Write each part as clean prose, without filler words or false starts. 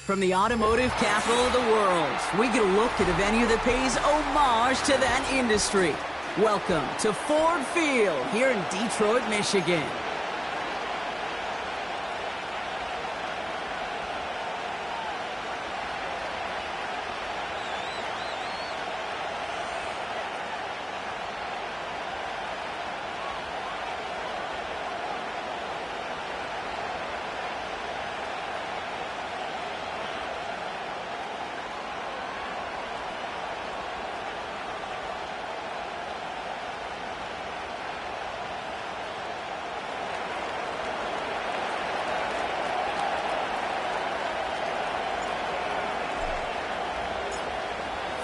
From the automotive capital of the world, we get a look at a venue that pays homage to that industry. Welcome to Ford Field here in Detroit, Michigan.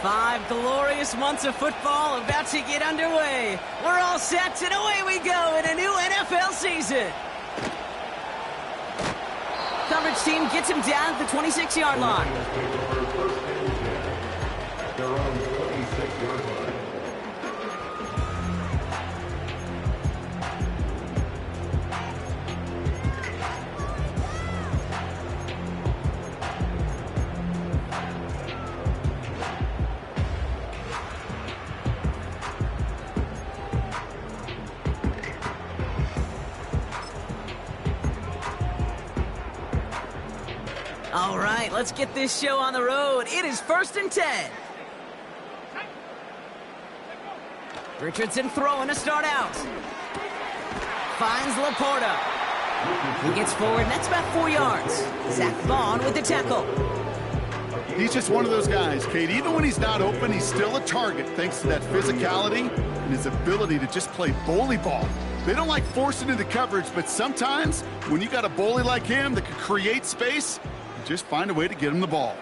Five glorious months of football about to get underway. We're all set, and away we go in a new NFL season. Coverage team gets him down at the 26-yard line. They're on the 26-yard line. All right, let's get this show on the road. It is 1st and 10. Richardson throwing to start out. Finds Laporta. He gets forward, and that's about 4 yards. Zach Vaughn with the tackle. He's just one of those guys, Kate. Even when he's not open, he's still a target thanks to that physicality and his ability to just play bully ball. They don't like forcing into coverage, but sometimes when you got a bully like him that can create space, just find a way to get him the ball.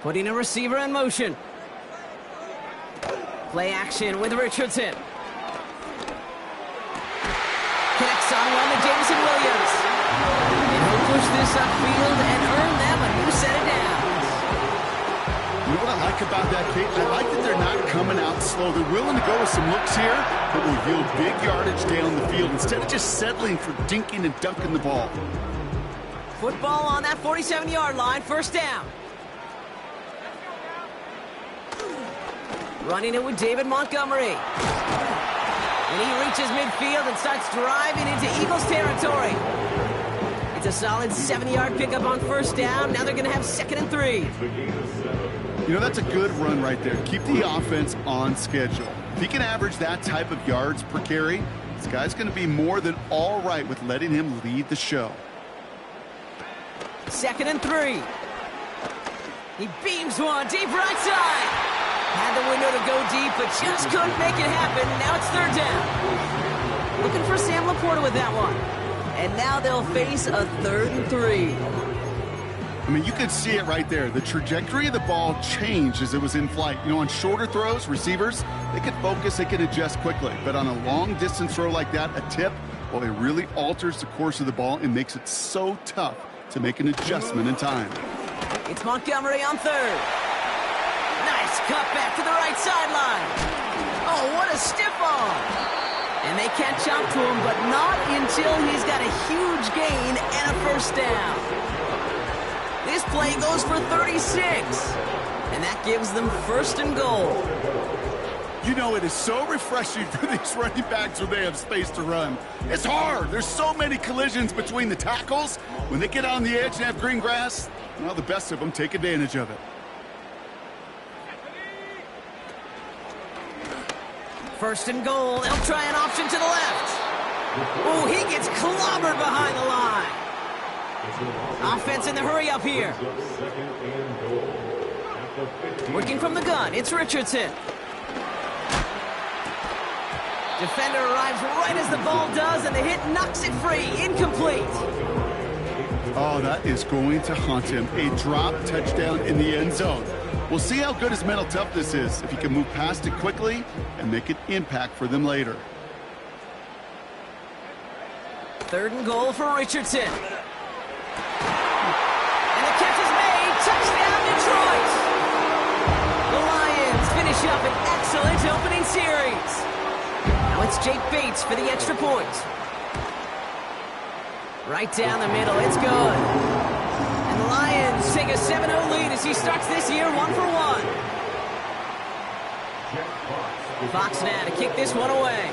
Putting a receiver in motion. Play action with Richardson. Connects on one to Jameson Williams. And he'll push this upfield and earn them a new set of downs. You know what I like about that, Kate? I like that they're not coming out slow. They're willing to go with some looks here that will yield big yardage down the field instead of just settling for dinking and dunking the ball. Football on that 47-yard line, 1st down. Running it with David Montgomery. And he reaches midfield and starts driving into Eagles territory. It's a solid 7-yard pickup on 1st down. Now they're going to have 2nd and 3. You know, that's a good run right there. Keep the offense on schedule. If he can average that type of yards per carry, this guy's going to be more than all right with letting him lead the show. 2nd and 3. He beams one deep right side. Had the window to go deep, but just couldn't make it happen. Now it's 3rd down. Looking for Sam Laporta with that one. And now they'll face a 3rd and 3. I mean, you could see it right there. The trajectory of the ball changed as it was in flight. You know, on shorter throws, receivers, they can focus, they can adjust quickly. But on a long-distance throw like that, a tip, well, it really alters the course of the ball and makes it so tough to make an adjustment in time. It's Montgomery on 3rd. Nice cut back to the right sideline. Oh, what a stiff arm. And they catch up to him, but not until he's got a huge gain and a 1st down. This play goes for 36. And that gives them 1st and goal. You know, it is so refreshing for these running backs when they have space to run. It's hard. There's so many collisions between the tackles. When they get on the edge and have green grass, well, the best of them take advantage of it. 1st and goal. They'll try an option to the left. Oh, he gets clobbered behind the line. Offense in the hurry up here. Working from the gun, it's Richardson. Defender arrives right as the ball does, and the hit knocks it free. Incomplete. Oh, that is going to haunt him. A drop touchdown in the end zone. We'll see how good his mental toughness is, if he can move past it quickly and make an impact for them later. 3rd and goal for Richardson. And the catch is made. Touchdown, Detroit. The Lions finish up an excellent opening series. Now it's Jake Bates for the extra point. Right down the middle, it's good. And the Lions take a 7-0 lead as he starts this year 1-for-1. Fox now to kick this one away.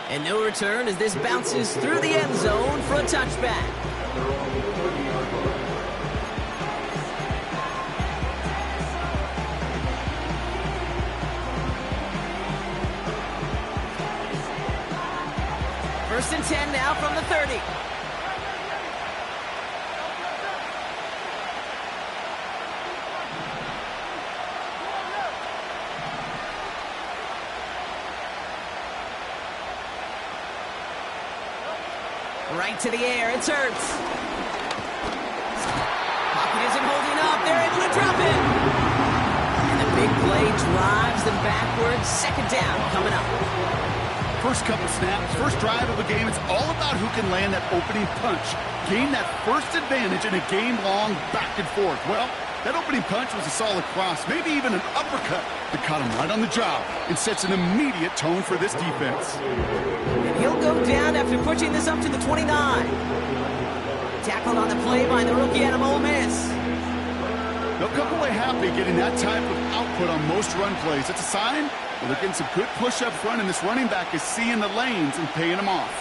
And no return as this bounces through the end zone for a touchback. First and 10 now from the 30. Right to the air, it's Hurts. Pocket isn't holding up, they're able to drop it. And the big play drives them backwards. Second down coming up. First couple snaps, first drive of a game, it's all about who can land that opening punch. Gain that first advantage in a game-long back and forth. Well, that opening punch was a solid cross, maybe even an uppercut that caught him right on the job and sets an immediate tone for this defense. And he'll go down after pushing this up to the 29. Tackled on the play by the rookie out of Ole Miss. They'll come away happy getting that type of output on most run plays. It's a sign that they're getting some good push up front, and this running back is seeing the lanes and paying them off.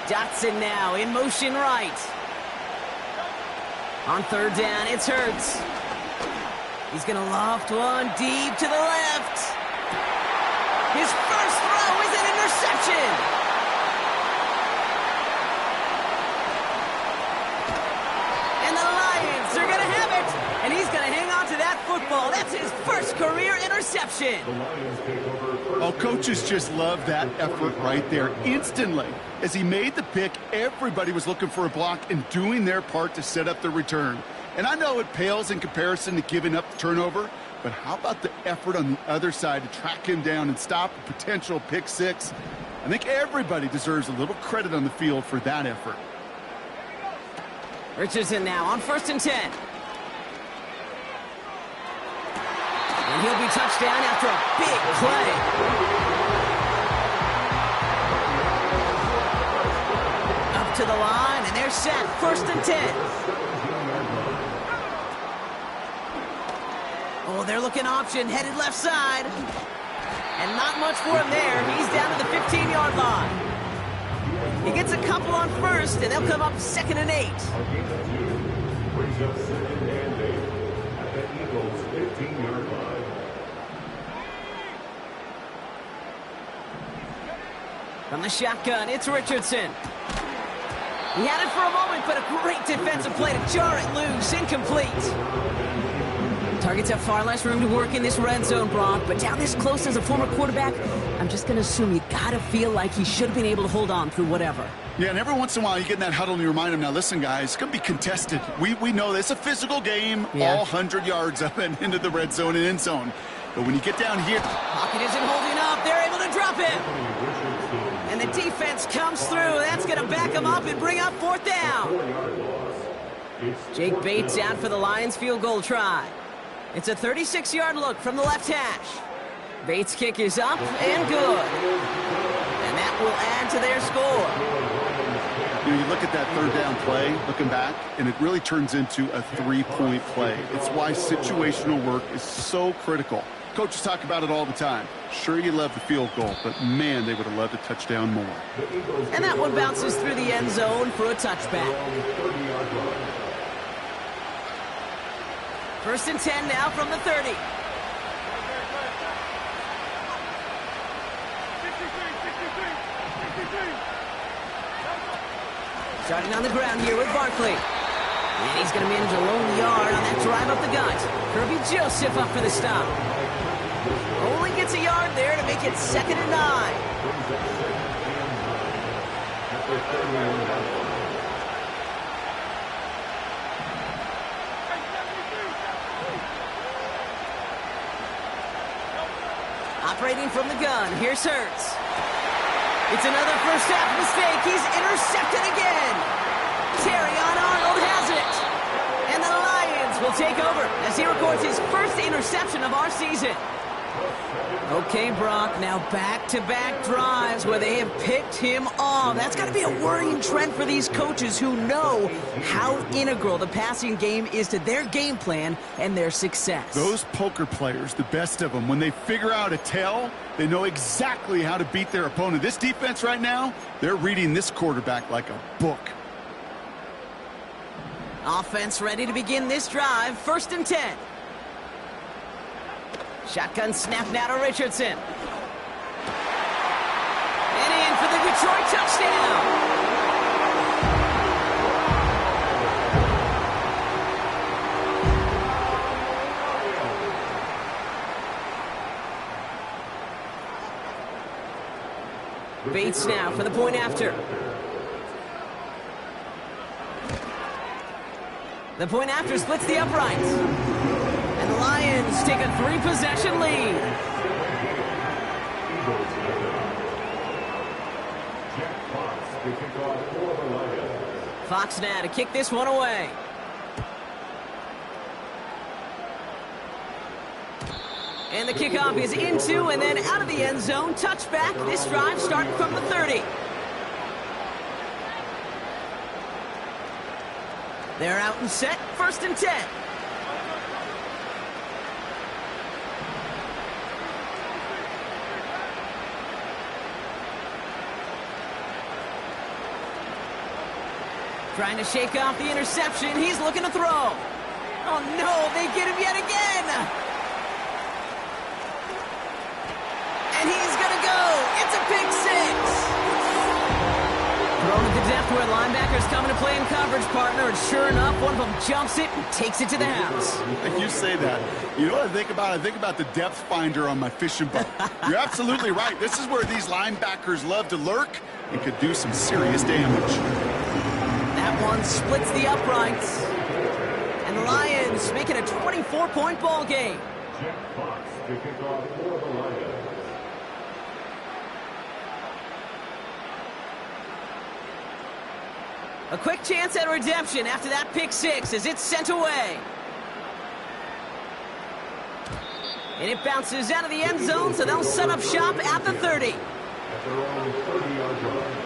Dotson now in motion right. On third down, it's Hurts. He's going to loft one deep to the left. His first throw is an interception. And the Lions are going to have it. And he's going to hang on to that football. That's his first career interception. Oh, coaches just love that effort right there instantly. As he made the pick, everybody was looking for a block and doing their part to set up the return. And I know it pales in comparison to giving up the turnover, but how about the effort on the other side to track him down and stop a potential pick six? I think everybody deserves a little credit on the field for that effort. Richardson now on first and 10. And he'll be touchdown after a big play. Up to the line, and they're set. First and 10. Oh, they're looking option, headed left side. And not much for him there. He's down to the 15-yard line. He gets a couple on first, and they'll come up second and 8. Brings up second and 8 at the Eagles' 15-yard line. From the shotgun, it's Richardson. He had it for a moment, but a great defensive play to jar it loose. Incomplete. Targets have far less room to work in this red zone, Brock, but down this close as a former quarterback, I'm just going to assume you got to feel like he should have been able to hold on through whatever. Yeah, and every once in a while you get in that huddle and you remind him, now listen, guys, it's going to be contested. We know this. It's a physical game, all 100 yards up and into the red zone and end zone. But when you get down here... Pocket isn't holding up. They're able to drop it. And the defense comes through. That's going to back him up and bring up fourth down. Jake Bates out for the Lions field goal try. It's a 36-yard look from the left hash. Bates' kick is up and good. And that will add to their score. You know, you look at that third down play, looking back, and it really turns into a three-point play. It's why situational work is so critical. Coaches talk about it all the time. Sure, you love the field goal, but man, they would have loved a touchdown more. And that one bounces through the end zone for a touchback. First and 10 now from the 30. Starting on the ground here with Barkley. And he's going to manage a lone yard on that drive up the gut. Kirby Joseph up for the stop. Only gets a yard there to make it 2nd and 9. Operating from the gun, here's Hurts. It's another first half mistake. He's intercepted again. Terrion Arnold has it. And the Lions will will take over as he records his first interception of our season. Okay, Brock, now back-to-back drives where they have picked him off. That's got to be a worrying trend for these coaches who know how integral the passing game is to their game plan and their success. Those poker players, the best of them, when they figure out a tell, they know exactly how to beat their opponent. This defense right now, they're reading this quarterback like a book. Offense ready to begin this drive. 1st and 10. Shotgun snap now to Richardson. And in for the Detroit touchdown. Bates now for the point after. The point after splits the uprights. And the Lions take a 3-possession lead. Fox now to kick this one away. And the kickoff is into and then out of the end zone. Touchback. This drive starting from the 30. They're out and set. 1st and 10. Trying to shake off the interception. He's looking to throw. Oh, no, they get him yet again. And he's going to go. It's a pick 6. Thrown at the depth where linebackers coming to play in coverage, partner. And sure enough, one of them jumps it and takes it to the house. You say that. You know what I think about? I think about the depth finder on my fishing boat. You're absolutely right. This is where these linebackers love to lurk and could do some serious damage. That one splits the uprights. And the Lions make it a 24-point ball game. Jack Fox to kick off for the Lions. A quick chance at redemption after that pick 6 as it's sent away. And it bounces out of the end zone, so they'll set up shop at the 30. At their own 30-yard line.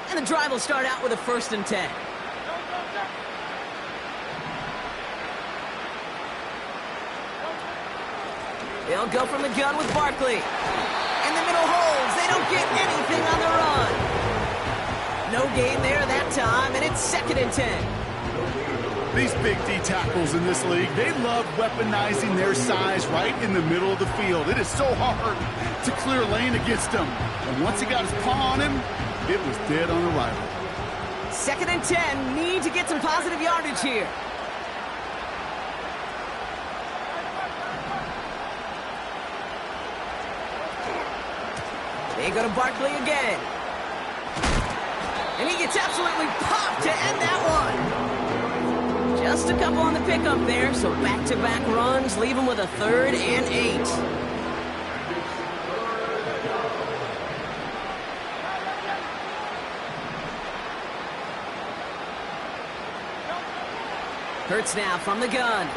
And the drive will start out with a 1st and 10. They'll go from the gun with Barkley. In the middle holds. They don't get anything on the run. No gain there that time, and it's 2nd and 10. These big D tackles in this league, they love weaponizing their size right in the middle of the field. It is so hard to clear lane against them. And once he got his paw on him, it was dead on arrival. 2nd and 10. Need to get some positive yardage here. They go to Barkley again. And he gets absolutely popped to end that one. Just a couple on the pickup there, so back-to-back runs leave him with a 3rd and 8. Hurts now from the gun.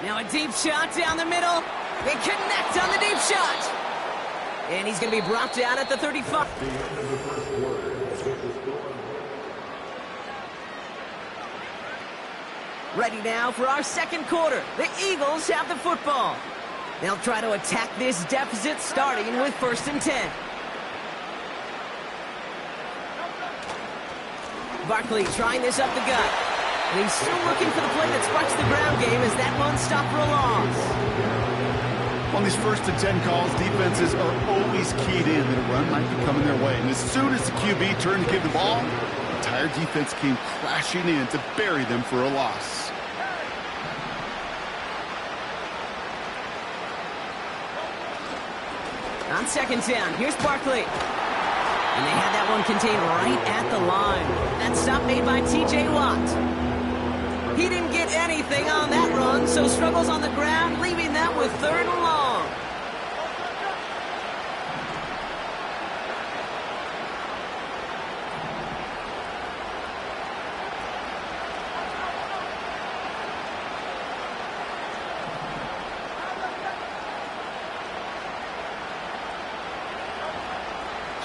Now a deep shot down the middle. They connect on the deep shot. And he's going to be brought down at the 35. Ready now for our 2nd quarter. The Eagles have the football. They'll try to attack this deficit starting with 1st and 10. Barkley trying this up the gut. And he's still looking for the play that sparks the ground game as that one stop for a loss. On these 1st and 10 calls, defenses are always keyed in that a run might be coming their way. And as soon as the QB turned to give the ball, the entire defense came crashing in to bury them for a loss. On 2nd down, here's Barkley. And they had that one contained right at the line. That stop made by T.J. Watt. He didn't get anything. anything on that run, so struggles on the ground, leaving them with 3rd and long.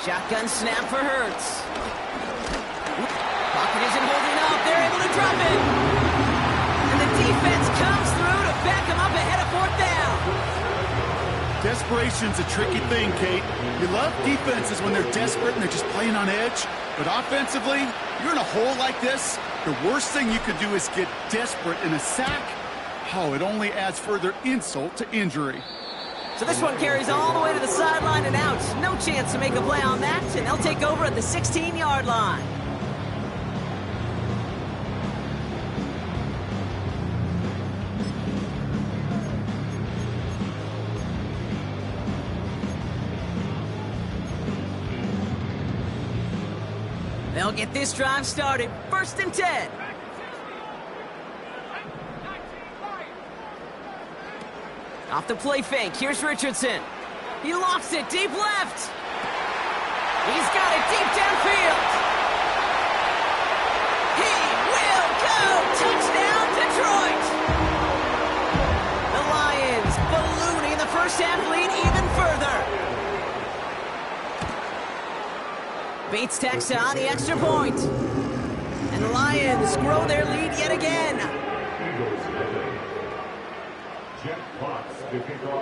Shotgun snap for Hurts. Pocket isn't holding up. They're able to drop it. And the defense comes through to back them up ahead of 4th down. Desperation's a tricky thing, Kate. You love defenses when they're desperate and they're just playing on edge. But offensively, you're in a hole like this, the worst thing you could do is get desperate in a sack. Oh, it only adds further insult to injury. So this one carries all the way to the sideline and out. No chance to make a play on that, and they'll take over at the 16-yard line. They'll get this drive started. 1st and 10. Off the play fake, here's Richardson. He lofts it deep left. He's got it deep downfield. He will go! Touchdown, Detroit! The Lions ballooning the first half lead even further. Bates tacks on the extra point. And the Lions grow their lead yet again.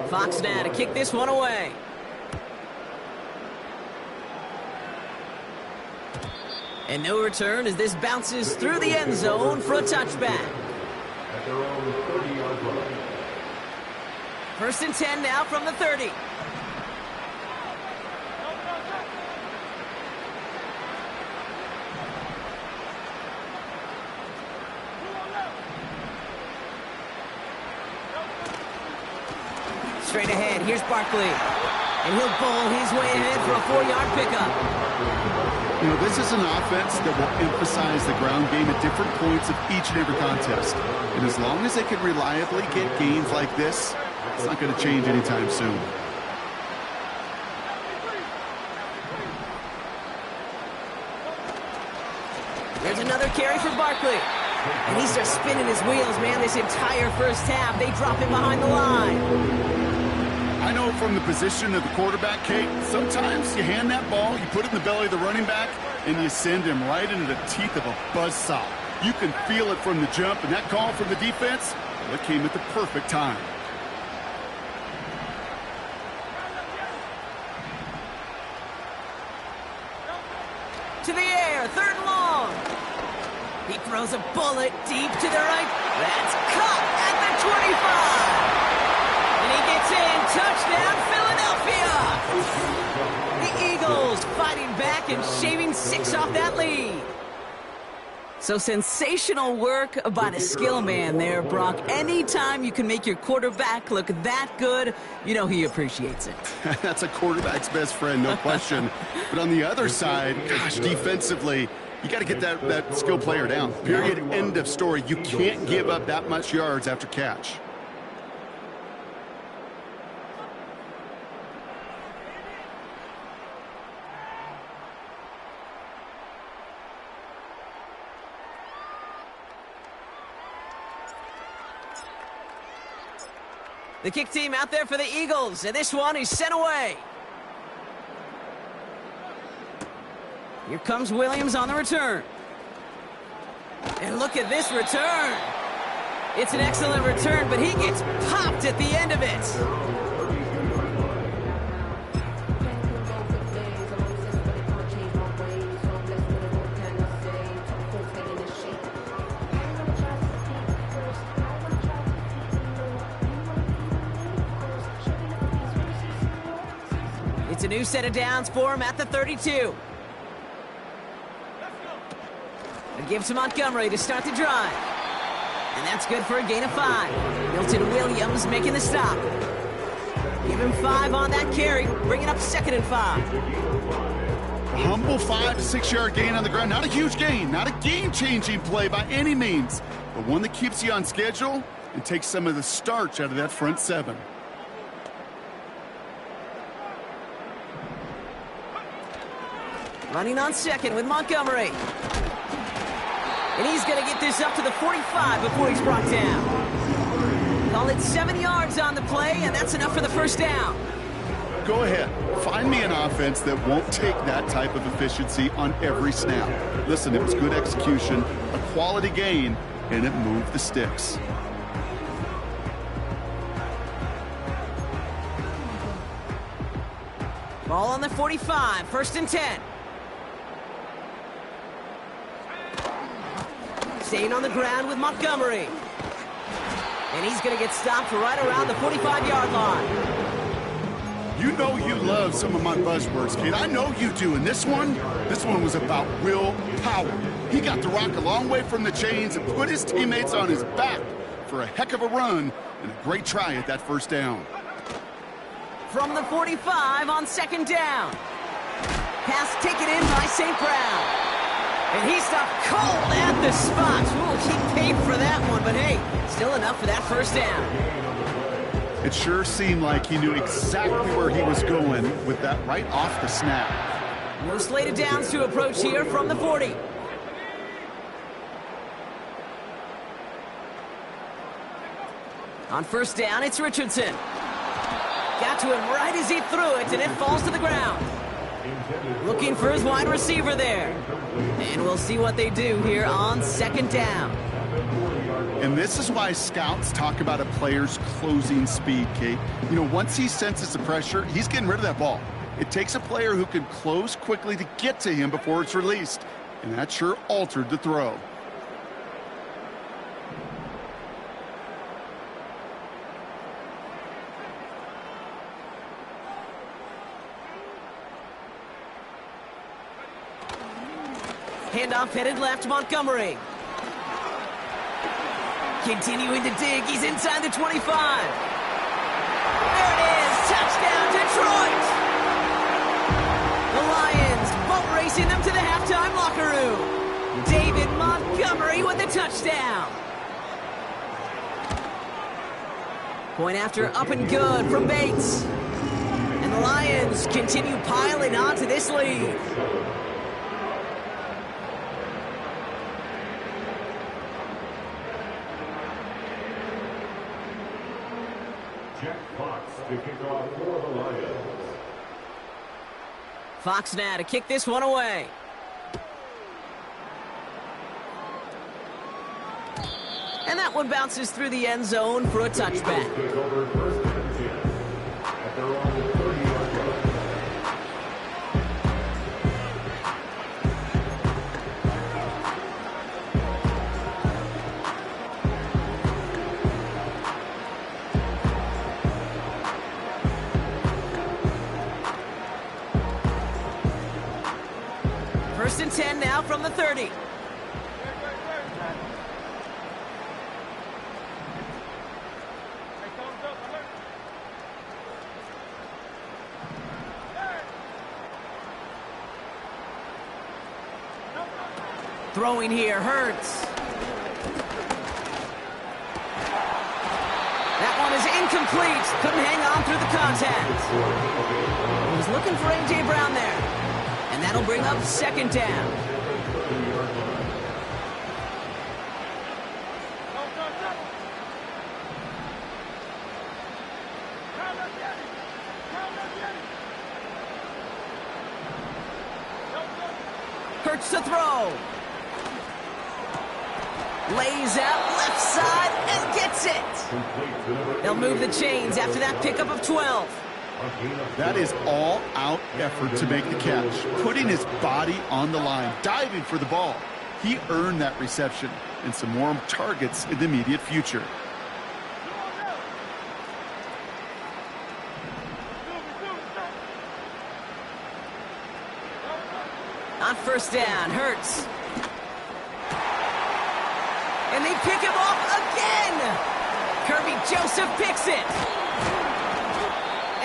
Fox now to kick this one away. And no return as this bounces through the end zone for a touchback. At their own 30-yard line. 1st and 10 now from the 30. Straight ahead, here's Barkley. And he'll bowl his way ahead for a 4-yard pickup. You know, this is an offense that will emphasize the ground game at different points of each and every contest. And as long as they can reliably get gains like this, it's not going to change anytime soon. There's another carry for Barkley. And he starts spinning his wheels, man, this entire first half. They drop him behind the line. I know from the position of the quarterback, Kate, sometimes you hand that ball, you put it in the belly of the running back, and you send him right into the teeth of a buzzsaw. You can feel it from the jump, and that call from the defense, well, it came at the perfect time. To the air, 3rd and long. He throws a bullet deep to the right. That's caught at the 25. And he gets in. Touchdown, Philadelphia. The Eagles fighting back and shaving 6 off that lead. So sensational work by the skill man there, Brock. Anytime you can make your quarterback look that good, you know he appreciates it. That's a quarterback's best friend, no question. But on the other side, gosh, defensively, you got to get that skill player down. Period, end of story. You can't give up that much yards after catch. The kick team out there for the Eagles, and this one is sent away. Here comes Williams on the return. And look at this return. It's an excellent return, but he gets popped at the end of it. It's a new set of downs for him at the 32. It gives to Montgomery to start the drive. And that's good for a gain of 5. Milton Williams making the stop. Give him 5 on that carry, bringing up 2nd and 5. Humble 5 to 6 yard gain on the ground. Not a huge gain, not a game-changing play by any means, but one that keeps you on schedule and takes some of the starch out of that front seven. Running on second with Montgomery. And he's going to get this up to the 45 before he's brought down. Call it 7 yards on the play, and that's enough for the first down. Go ahead. Find me an offense that won't take that type of efficiency on every snap. Listen, it was good execution, a quality gain, and it moved the sticks. Ball on the 45, 1st and 10. Staying on the ground with Montgomery. And he's going to get stopped right around the 45-yard line. You know you love some of my buzzwords, kid. I know you do. And this one was about will power. He got the rock a long way from the chains and put his teammates on his back for a heck of a run and a great try at that first down. From the 45 on 2nd down. Pass taken in by St. Brown. And he stopped cold at the spot. Ooh, he paid for that one, but hey, still enough for that first down. It sure seemed like he knew exactly where he was going with that right off the snap. No slated downs to approach here from the 40. On 1st down, it's Richardson. Got to him right as he threw it, and it falls to the ground. Looking for his wide receiver there. And we'll see what they do here on 2nd down. And this is why scouts talk about a player's closing speed, Kate. You know, once he senses the pressure, he's getting rid of that ball. It takes a player who can close quickly to get to him before it's released. And that sure altered the throw. Handoff headed left, Montgomery. Continuing to dig, he's inside the 25. There it is, touchdown Detroit! The Lions boat racing them to the halftime locker room. David Montgomery with the touchdown. Point after up and good from Bates. And the Lions continue piling on to this lead. To kick off for the Lions. Fox now to kick this one away. And that one bounces through the end zone for a touchback. First and 10 now from the 30. Throwing here, Hurts. That one is incomplete. Couldn't hang on through the contact. He was looking for A.J. Brown there. And that'll bring up 2nd down. Hurts to throw. Lays out left side and gets it. They'll move the chains after that pickup of 12. That is all-out effort to make the catch, putting his body on the line, diving for the ball. He earned that reception and some more targets in the immediate future. On 1st down, Hurts. And they pick him off again. Kirby Joseph picks it.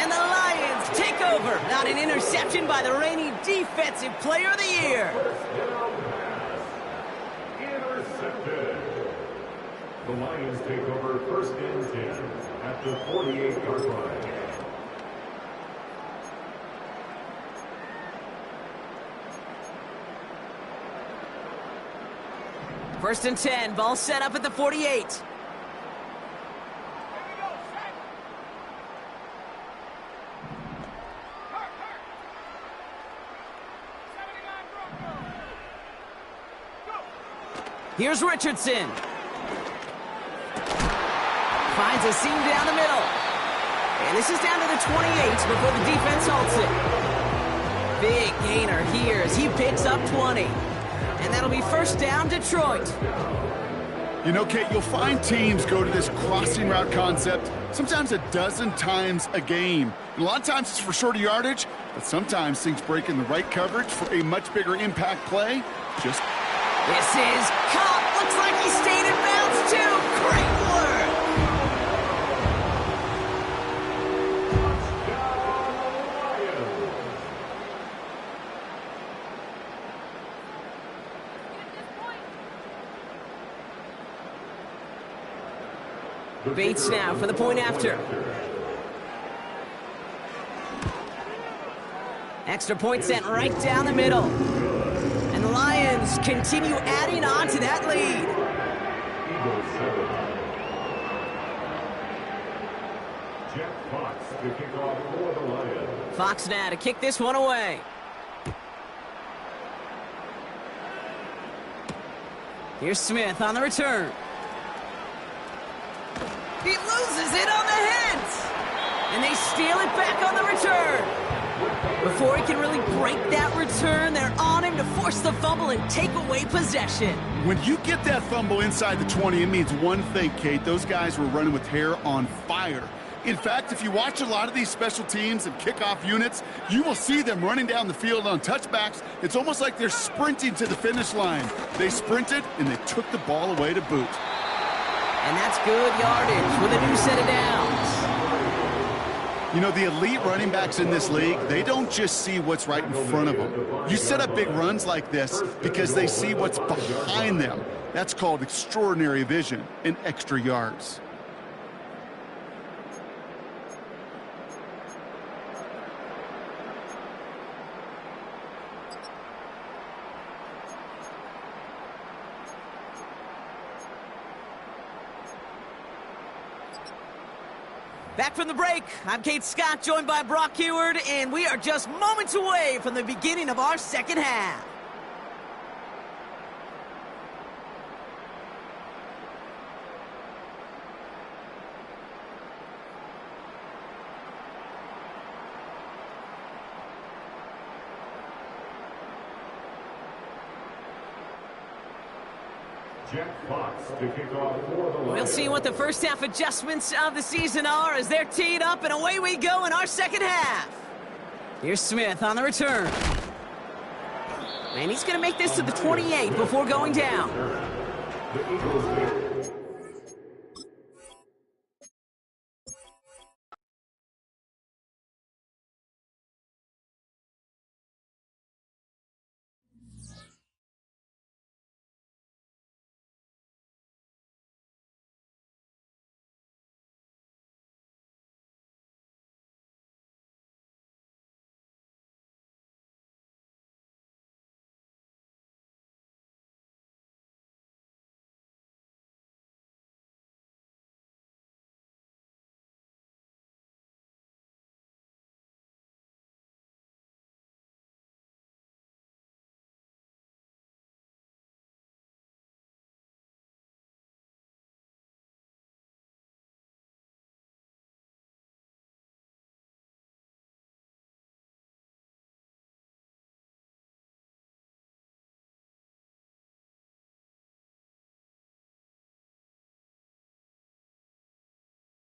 And the Lions take over. Not an interception by the reigning Defensive Player of the Year. Intercepted. The Lions take over 1st and 10 at the 48-yard line. First and 10, ball set up at the 48. Here's Richardson. Finds a seam down the middle. And this is down to the 28 before the defense halts it. Big gainer here as he picks up 20. And that'll be first down, Detroit. You know, Kate, you'll find teams go to this crossing route concept sometimes a dozen times a game. And a lot of times it's for shorter yardage, but sometimes things break in the right coverage for a much bigger impact play. This is caught. Looks like he stayed in bounds, too. Great work. Bates now for the point after. Extra point sent right down the middle. And the Lions continue adding on to that lead. Jeff Fox to kick off for the Lions. Fox now to kick this one away. Here's Smith on the return. He loses it on the hit. And they steal it back on the return. Before he can really break that return, they're on him to force the fumble and take away possession. When you get that fumble inside the 20, it means one thing, Kate. Those guys were running with hair on fire. In fact, if you watch a lot of these special teams and kickoff units, you will see them running down the field on touchbacks. It's almost like they're sprinting to the finish line. They sprinted, and they took the ball away to boot. And that's good yardage with a new set of downs. You know, the elite running backs in this league, they don't just see what's right in front of them. You set up big runs like this because they see what's behind them. That's called extraordinary vision and extra yards. Back from the break, I'm Kate Scott, joined by Brock Heward, and we are just moments away from the beginning of our second half. Jack Fox to kick off for the Lions. We'll see what the first half adjustments of the season are as they're teed up, and away we go in our second half. Here's Smith on the return. And he's going to make this to the 28 before going down. The Eagles